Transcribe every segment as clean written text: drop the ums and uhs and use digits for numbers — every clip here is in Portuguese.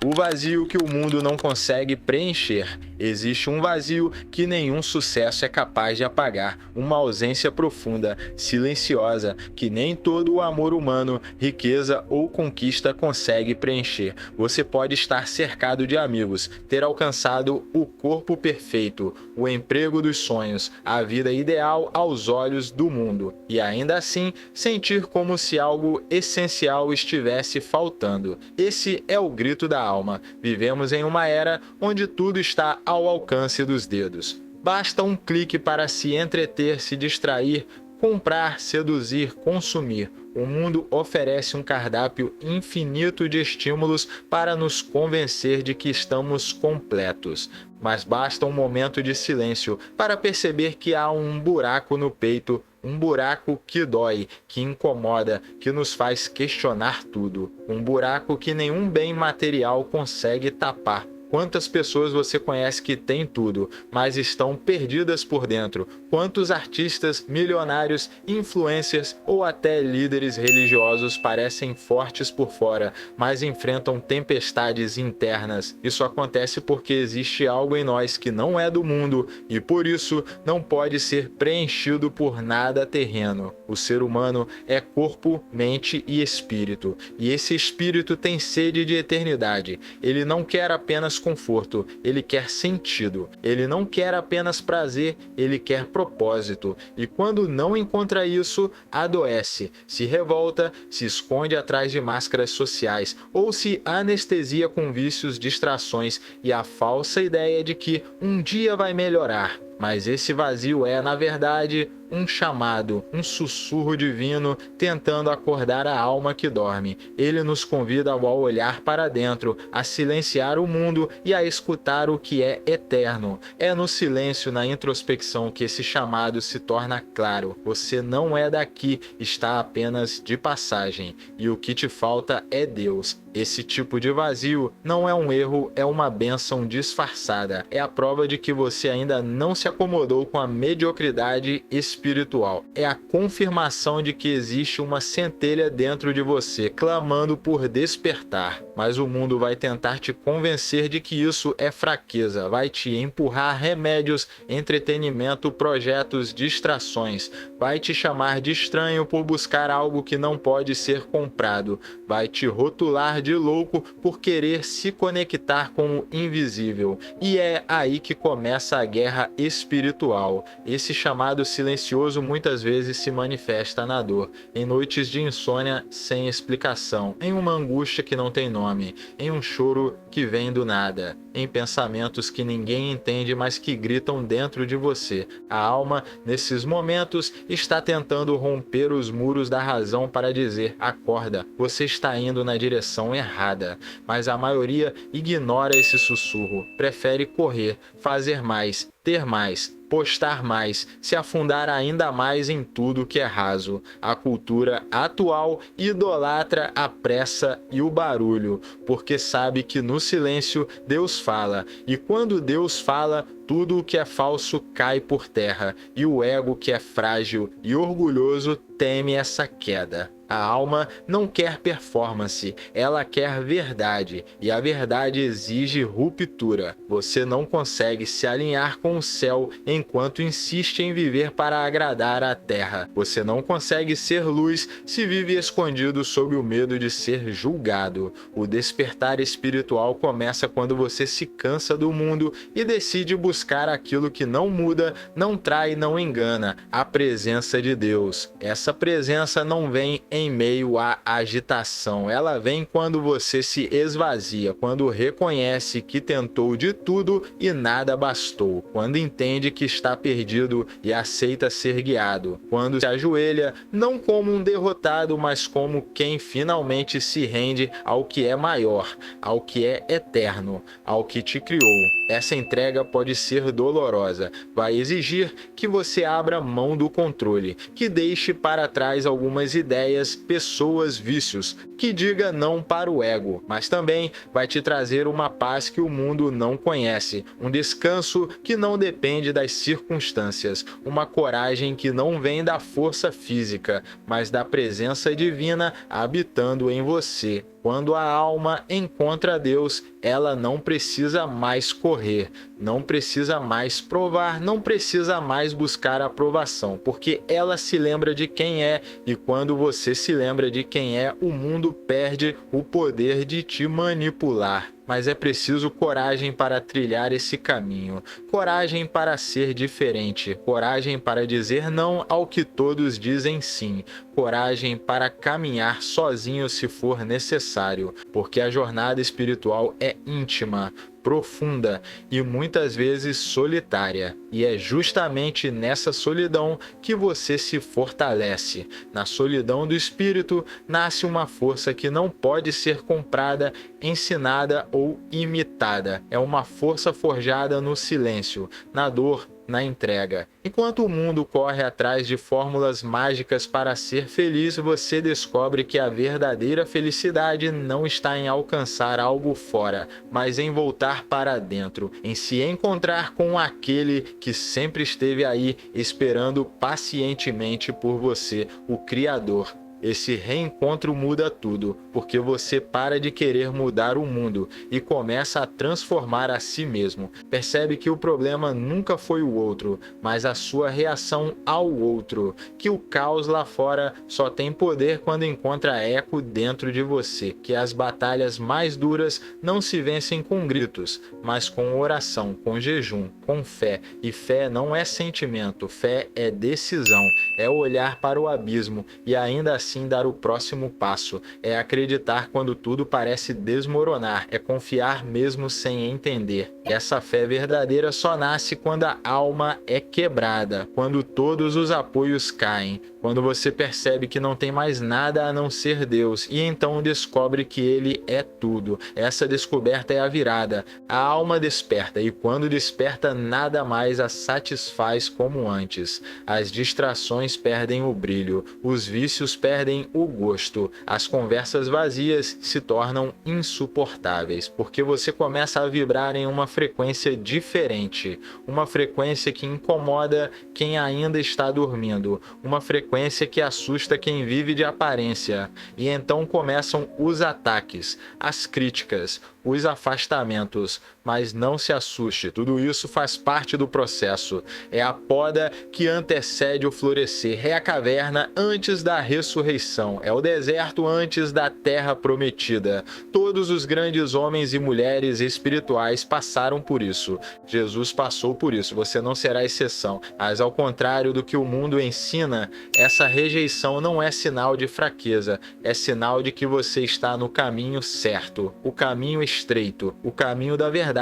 O vazio que o mundo não consegue preencher. Existe um vazio que nenhum sucesso é capaz de apagar, uma ausência profunda, silenciosa, que nem todo o amor humano, riqueza ou conquista consegue preencher. Você pode estar cercado de amigos, ter alcançado o corpo perfeito, o emprego dos sonhos, a vida ideal aos olhos do mundo, e ainda assim sentir como se algo essencial estivesse faltando. Esse é o grito da alma. Vivemos em uma era onde tudo está ao alcance dos dedos. Basta um clique para se entreter, se distrair, comprar, seduzir, consumir. O mundo oferece um cardápio infinito de estímulos para nos convencer de que estamos completos. Mas basta um momento de silêncio para perceber que há um buraco no peito, um buraco que dói, que incomoda, que nos faz questionar tudo. Um buraco que nenhum bem material consegue tapar. Quantas pessoas você conhece que têm tudo, mas estão perdidas por dentro? Quantos artistas, milionários, influencers ou até líderes religiosos parecem fortes por fora, mas enfrentam tempestades internas? Isso acontece porque existe algo em nós que não é do mundo e por isso não pode ser preenchido por nada terreno. O ser humano é corpo, mente e espírito, e esse espírito tem sede de eternidade. Ele não quer apenas conforto, ele quer sentido. Ele não quer apenas prazer, ele quer propósito. E quando não encontra isso, adoece, se revolta, se esconde atrás de máscaras sociais ou se anestesia com vícios, distrações e a falsa ideia de que um dia vai melhorar. Mas esse vazio é, na verdade, um chamado, um sussurro divino tentando acordar a alma que dorme. Ele nos convida ao olhar para dentro, a silenciar o mundo e a escutar o que é eterno. É no silêncio, na introspecção, que esse chamado se torna claro. Você não é daqui, está apenas de passagem. E o que te falta é Deus. Esse tipo de vazio não é um erro, é uma bênção disfarçada. É a prova de que você ainda não se acomodou com a mediocridade espiritual. É a confirmação de que existe uma centelha dentro de você, clamando por despertar. Mas o mundo vai tentar te convencer de que isso é fraqueza, vai te empurrar remédios, entretenimento, projetos, distrações. Vai te chamar de estranho por buscar algo que não pode ser comprado. Vai te rotular de louco por querer se conectar com o invisível. E é aí que começa a guerra espiritual. Esse chamado silencioso muitas vezes se manifesta na dor, em noites de insônia sem explicação, em uma angústia que não tem nome, em um choro que vem do nada, em pensamentos que ninguém entende, mas que gritam dentro de você. A alma, nesses momentos, está tentando romper os muros da razão para dizer: acorda, você está indo na direção errada. Mas a maioria ignora esse sussurro, prefere correr, fazer mais, ter mais, postar mais, se afundar ainda mais em tudo que é raso. A cultura atual idolatra a pressa e o barulho, porque sabe que no silêncio Deus fala, e quando Deus fala, tudo o que é falso cai por terra, e o ego que é frágil e orgulhoso teme essa queda. A alma não quer performance, ela quer verdade, e a verdade exige ruptura. Você não consegue se alinhar com o céu enquanto insiste em viver para agradar a terra. Você não consegue ser luz se vive escondido sob o medo de ser julgado. O despertar espiritual começa quando você se cansa do mundo e decide buscar aquilo que não muda, não trai, não engana: a presença de Deus. Essa presença não vem em meio à agitação, ela vem quando você se esvazia, quando reconhece que tentou de tudo e nada bastou, quando entende que está perdido e aceita ser guiado, quando se ajoelha não como um derrotado, mas como quem finalmente se rende ao que é maior, ao que é eterno, ao que te criou. Essa entrega pode ser dolorosa, vai exigir que você abra mão do controle, que deixe para trás algumas ideias, pessoas, vícios, que diga não para o ego, mas também vai te trazer uma paz que o mundo não conhece, um descanso que não depende das circunstâncias, uma coragem que não vem da força física, mas da presença divina habitando em você. Quando a alma encontra Deus, ela não precisa mais correr, não precisa mais provar, não precisa mais buscar aprovação, porque ela se lembra de quem é, e quando você se lembra de quem é, o mundo perde o poder de te manipular. Mas é preciso coragem para trilhar esse caminho, coragem para ser diferente, coragem para dizer não ao que todos dizem sim, coragem para caminhar sozinho se for necessário, porque a jornada espiritual é íntima, profunda e muitas vezes solitária. E é justamente nessa solidão que você se fortalece. Na solidão do espírito nasce uma força que não pode ser comprada, ensinada ou imitada. É uma força forjada no silêncio, na dor, na entrega. Enquanto o mundo corre atrás de fórmulas mágicas para ser feliz, você descobre que a verdadeira felicidade não está em alcançar algo fora, mas em voltar para dentro, em se encontrar com aquele que sempre esteve aí esperando pacientemente por você, o Criador. Esse reencontro muda tudo, porque você para de querer mudar o mundo e começa a transformar a si mesmo. Percebe que o problema nunca foi o outro, mas a sua reação ao outro, que o caos lá fora só tem poder quando encontra eco dentro de você, que as batalhas mais duras não se vencem com gritos, mas com oração, com jejum, com fé. E fé não é sentimento, fé é decisão, é olhar para o abismo e ainda assim dar o próximo passo, é acreditar quando tudo parece desmoronar, é confiar mesmo sem entender. Essa fé verdadeira só nasce quando a alma é quebrada, quando todos os apoios caem, quando você percebe que não tem mais nada a não ser Deus e então descobre que Ele é tudo. Essa descoberta é a virada. A alma desperta e quando desperta nada mais a satisfaz como antes. As distrações perdem o brilho, os vícios perdem o gosto, as conversas vazias se tornam insuportáveis, porque você começa a vibrar em uma frequência diferente, uma frequência que incomoda quem ainda está dormindo, uma frequência que assusta quem vive de aparência. E então começam os ataques, as críticas, os afastamentos. Mas não se assuste, tudo isso faz parte do processo. É a poda que antecede o florescer, é a caverna antes da ressurreição, é o deserto antes da terra prometida. Todos os grandes homens e mulheres espirituais passaram por isso. Jesus passou por isso, você não será exceção. Mas ao contrário do que o mundo ensina, essa rejeição não é sinal de fraqueza, é sinal de que você está no caminho certo, o caminho estreito, o caminho da verdade,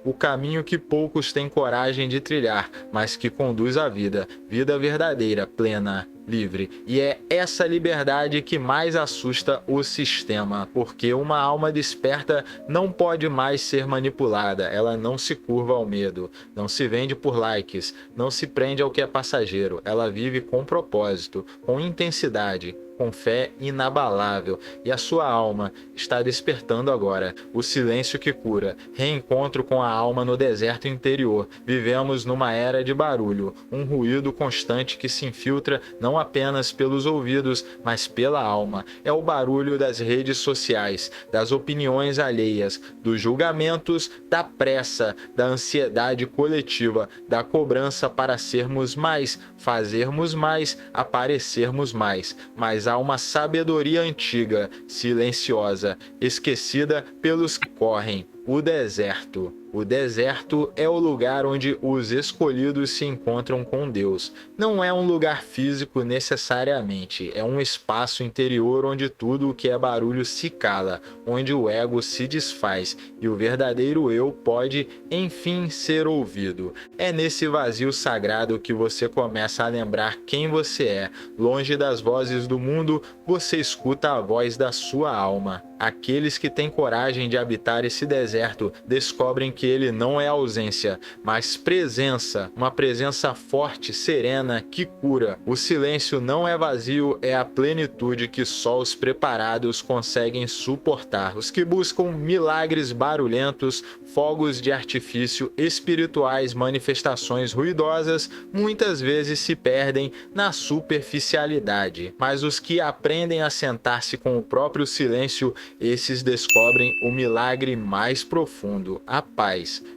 o caminho que poucos têm coragem de trilhar, mas que conduz à vida, vida verdadeira, plena, livre. E é essa liberdade que mais assusta o sistema, porque uma alma desperta não pode mais ser manipulada, ela não se curva ao medo, não se vende por likes, não se prende ao que é passageiro, ela vive com propósito, com intensidade, com fé inabalável, e a sua alma está despertando agora. O silêncio que cura, reencontro com a alma no deserto interior. Vivemos numa era de barulho, um ruído constante que se infiltra não apenas pelos ouvidos, mas pela alma. É o barulho das redes sociais, das opiniões alheias, dos julgamentos, da pressa, da ansiedade coletiva, da cobrança para sermos mais, fazermos mais, aparecermos mais. Mas há uma sabedoria antiga, silenciosa, esquecida pelos que correm. O deserto. O deserto é o lugar onde os escolhidos se encontram com Deus. Não é um lugar físico necessariamente, é um espaço interior onde tudo o que é barulho se cala, onde o ego se desfaz e o verdadeiro eu pode, enfim, ser ouvido. É nesse vazio sagrado que você começa a lembrar quem você é. Longe das vozes do mundo, você escuta a voz da sua alma. Aqueles que têm coragem de habitar esse deserto descobrem que porque ele não é ausência, mas presença, uma presença forte, serena, que cura. O silêncio não é vazio, é a plenitude que só os preparados conseguem suportar. Os que buscam milagres barulhentos, fogos de artifício espirituais, manifestações ruidosas, muitas vezes se perdem na superficialidade. Mas os que aprendem a sentar-se com o próprio silêncio, esses descobrem o milagre mais profundo, a paz.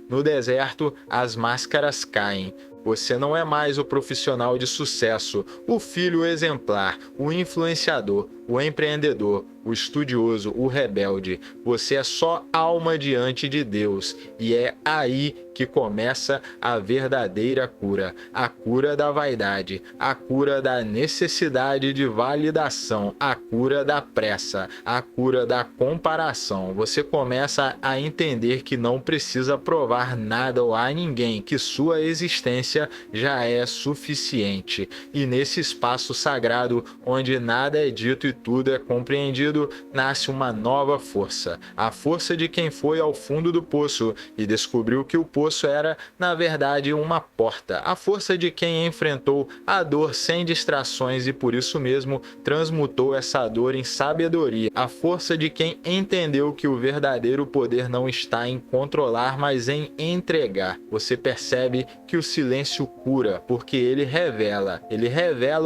No deserto, as máscaras caem. Você não é mais o profissional de sucesso, o filho exemplar, o influenciador, o empreendedor, o estudioso, o rebelde. Você é só alma diante de Deus. E é aí que começa a verdadeira cura. A cura da vaidade, a cura da necessidade de validação, a cura da pressa, a cura da comparação. Você começa a entender que não precisa provar nada a ninguém, que sua existência já é suficiente. E nesse espaço sagrado, onde nada é dito e tudo é compreendido, nasce uma nova força. A força de quem foi ao fundo do poço e descobriu que o poço era, na verdade, uma porta. A força de quem enfrentou a dor sem distrações e por isso mesmo transmutou essa dor em sabedoria. A força de quem entendeu que o verdadeiro poder não está em controlar, mas em entregar. Você percebe que o silêncio cura, porque ele revela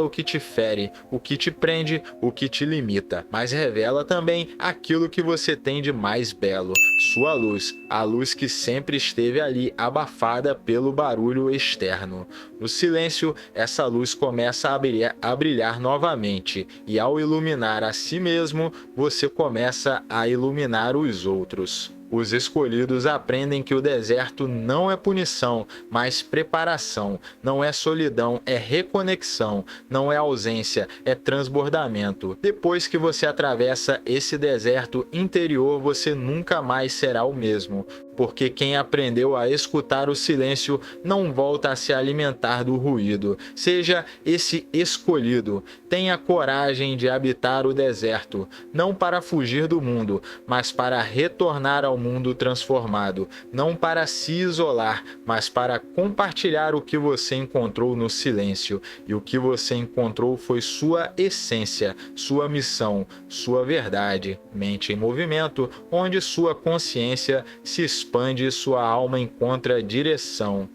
o que te fere, o que te prende, o que te limita, mas revela também aquilo que você tem de mais belo, sua luz, a luz que sempre esteve ali, abafada pelo barulho externo. No silêncio, essa luz começa a brilhar novamente, e ao iluminar a si mesmo, você começa a iluminar os outros. Os escolhidos aprendem que o deserto não é punição, mas preparação. Não é solidão, é reconexão. Não é ausência, é transbordamento. Depois que você atravessa esse deserto interior, você nunca mais será o mesmo. Porque quem aprendeu a escutar o silêncio não volta a se alimentar do ruído. Seja esse escolhido. Tenha coragem de habitar o deserto, não para fugir do mundo, mas para retornar ao mundo transformado. Não para se isolar, mas para compartilhar o que você encontrou no silêncio. E o que você encontrou foi sua essência, sua missão, sua verdade. Mente em movimento, onde sua consciência se expande e sua alma encontra direção.